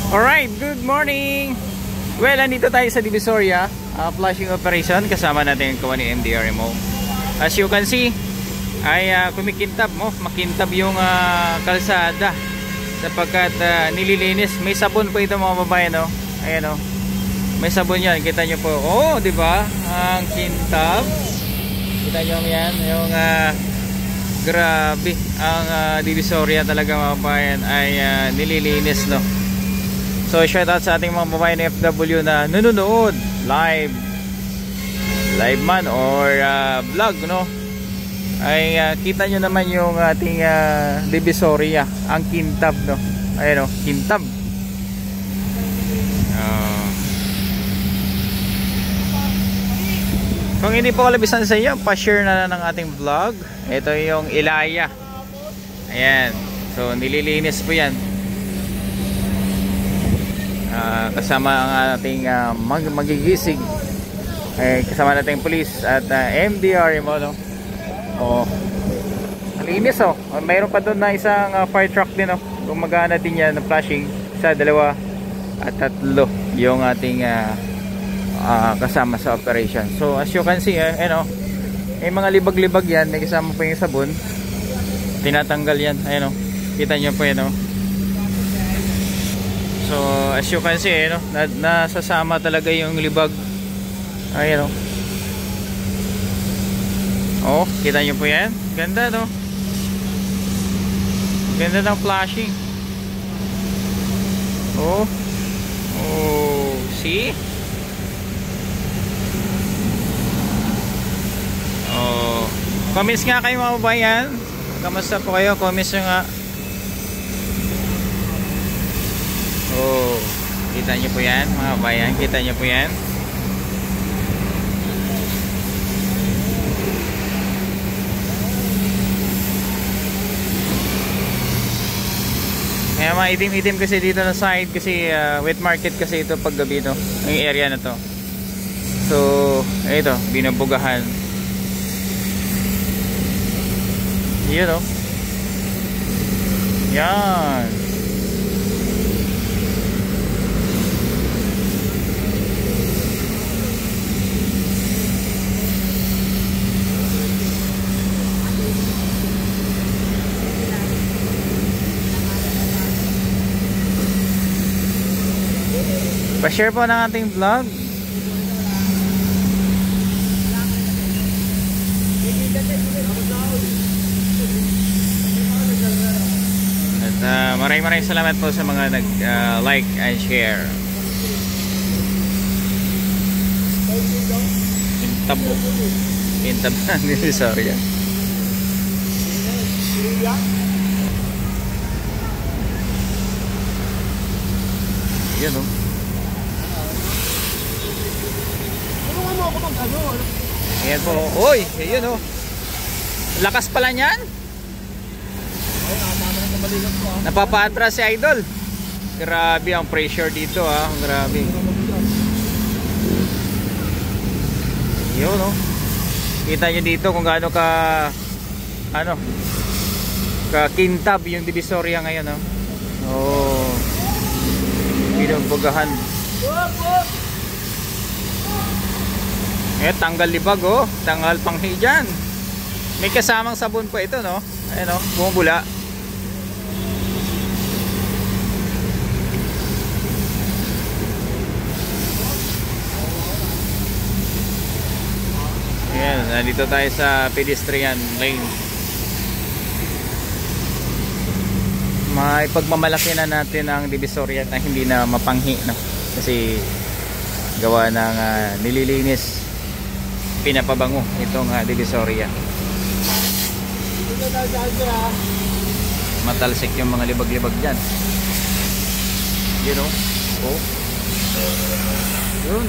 Alright, good morning! Well, andito tayo sa Divisoria, flashing operation. Kasama natin yung kawan ni MDRMO. As you can see, ay kumikintab mo. Makintab yung kalsada sapagkat nililinis. May sabon po ito mga babae, no? Ayan, no? May sabon yan. Kita nyo po. Oh, di ba? Ang kintab. Kita nyo yan. Yung grabe. Ang Divisoria talaga mga babae ay nililinis, no? So shout out sa ating mga babae na FW na nanonood live man or vlog, no? Ay kita nyo naman yung ating Divisoria, ang kintab, no? Ayan, no? Kintab. Kung hindi po kalabisan sa inyo, pa-share na ng ating vlog. Ito yung Ilaya. Ayan. So nililinis po yan. Kasama ang ating magigising, kasama nating police at MDRMO, no? Oh, malinis, oh. Mayroon pa doon na isang fire truck din, oh. Gumagana din yan ng flashing. Isa, dalawa at tatlo yung ating kasama sa operation. So as you can see, may mga libag-libag yan. May kasama pa yung sabon. Tinatanggal yan. Ayan, oh. Kita nyo po yan, oh. So as you can see, nasasama talaga yung libag. Ayan, oh, kita nyo po yan. Ganda, no? Ganda ng flashing. Oh, see? Oh, comments nga kayo mga babayan. Kamusta po kayo? Comments nyo nga. Oh, kita nyo po yan mga bayan, kita nyo po yan. Kaya maitim-itim kasi dito na side kasi wet market kasi ito paggabi, no? Yung area na to. So, ito, binubugahan. Yun, no? Yan. Pa-share po ng ating vlog. At maraming salamat po sa mga nag-like and share. Kintab na Divisoria. Yan, oh. Ayan po. Uy, ayun, oh. Lakas pala niyan. Napapa-atras si Idol. Grabe ang pressure dito, ah. Grabe. Yun, oh. Kita nyo dito kung gaano ka kintab yung Divisoria ngayon, oh. Oh. Binubugahan. Tanggal libag, oh. Tanggal panghi dyan. May kasamang sabon po ito, no? Ayan, oh, bumubula. Ayan, nandito tayo sa pedestrian lane. Maipagmamalaki na natin ang Divisoria na hindi na mapanghi, no? Kasi gawa ng nililinis, pinapabango itong Divisoria. Matalsik yung mga libag-libag dyan. You know? Oh. Yun.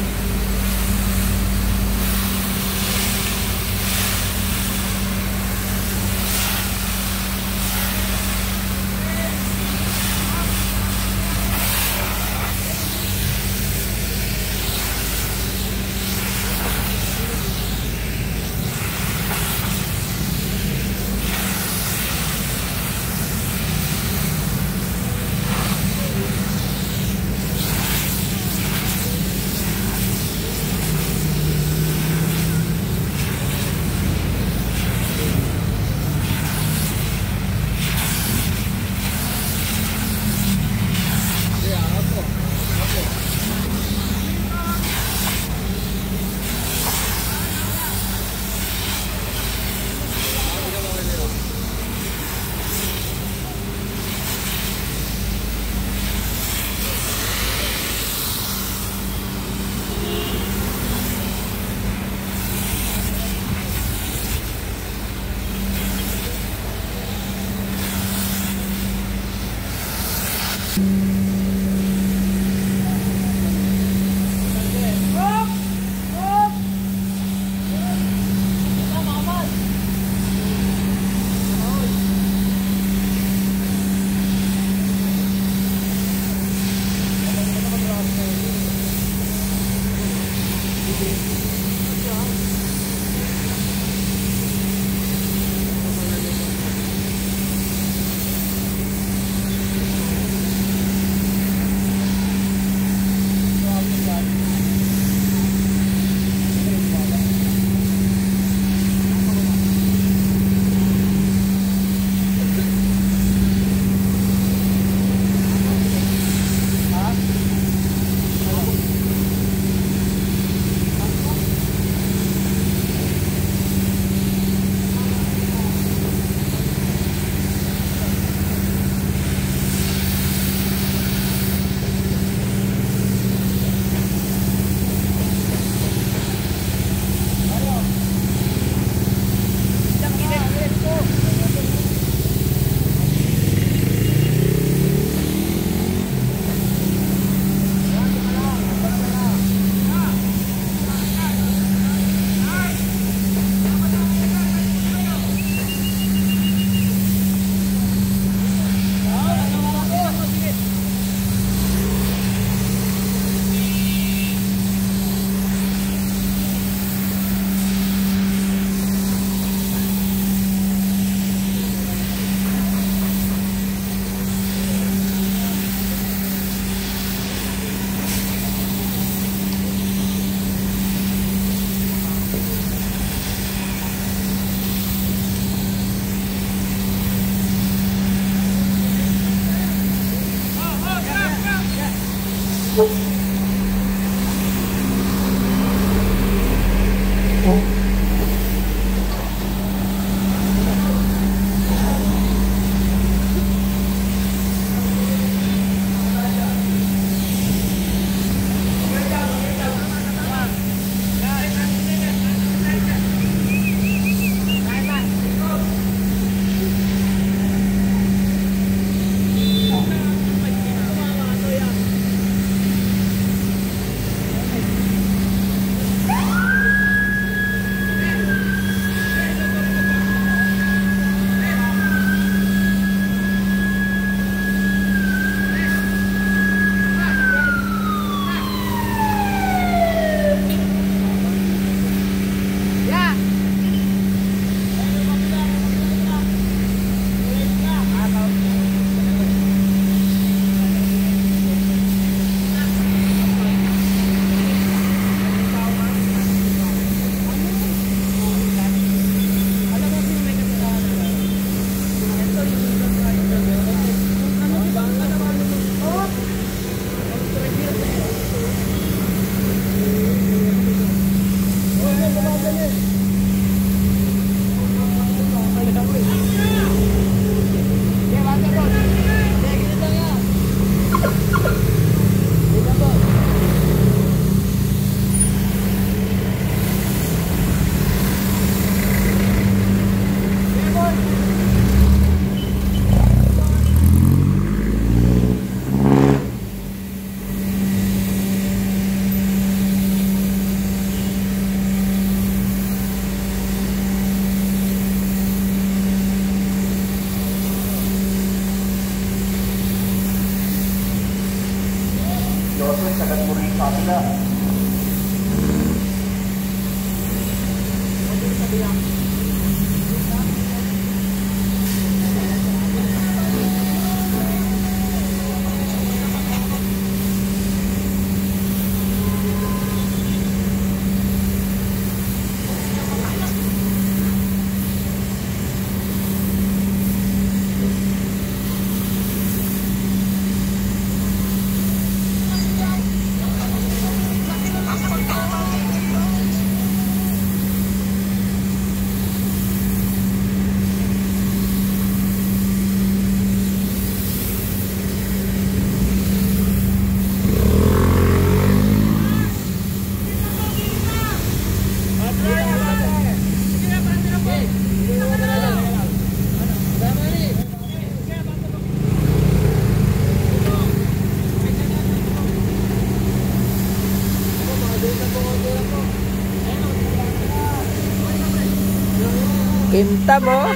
Kintab oh.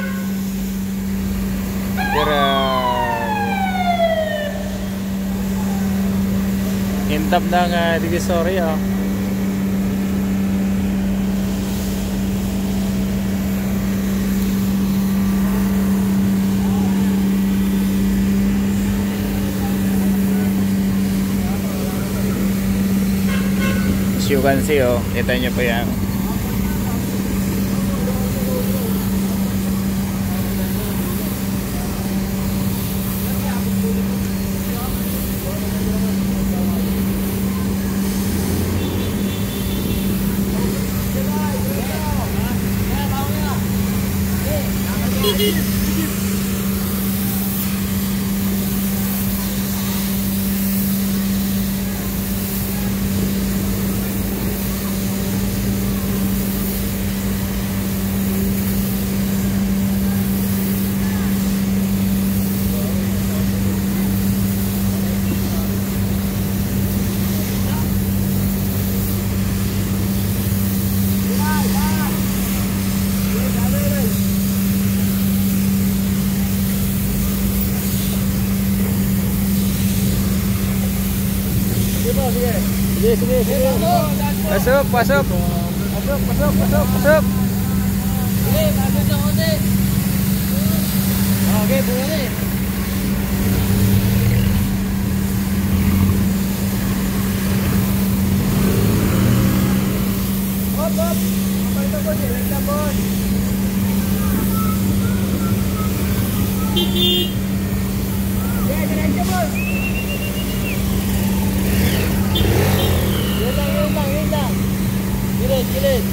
Grabe. Kintab ng Divisoria oh. As you can see oh, kita nyo po yan. Sige. Pasok. Pasok. Sige, pasok na konti. Okay, buwan eh. Hop. Kapalito po siya. Like na po. Okay, diretso po. Yun lang. Gilid.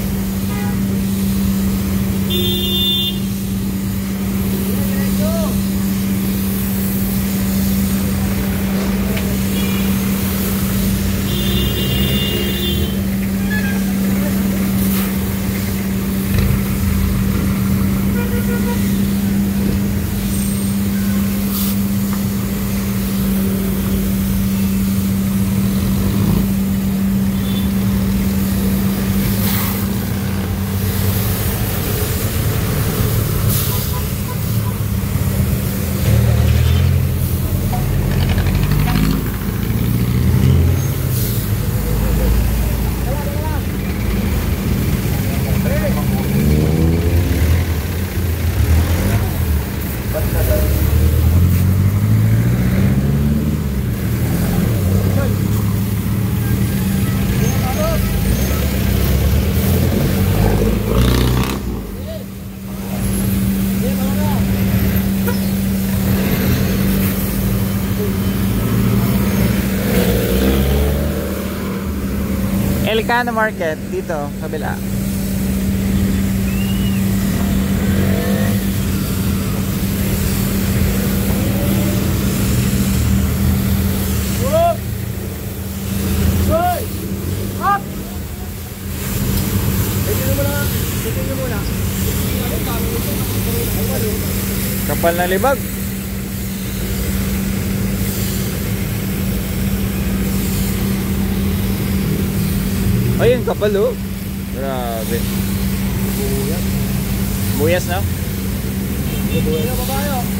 Elcano Market dito, kabila. Kapal na libag. Ayun, kapal oh. Grabe. Buyas na? Buyas na ba tayo?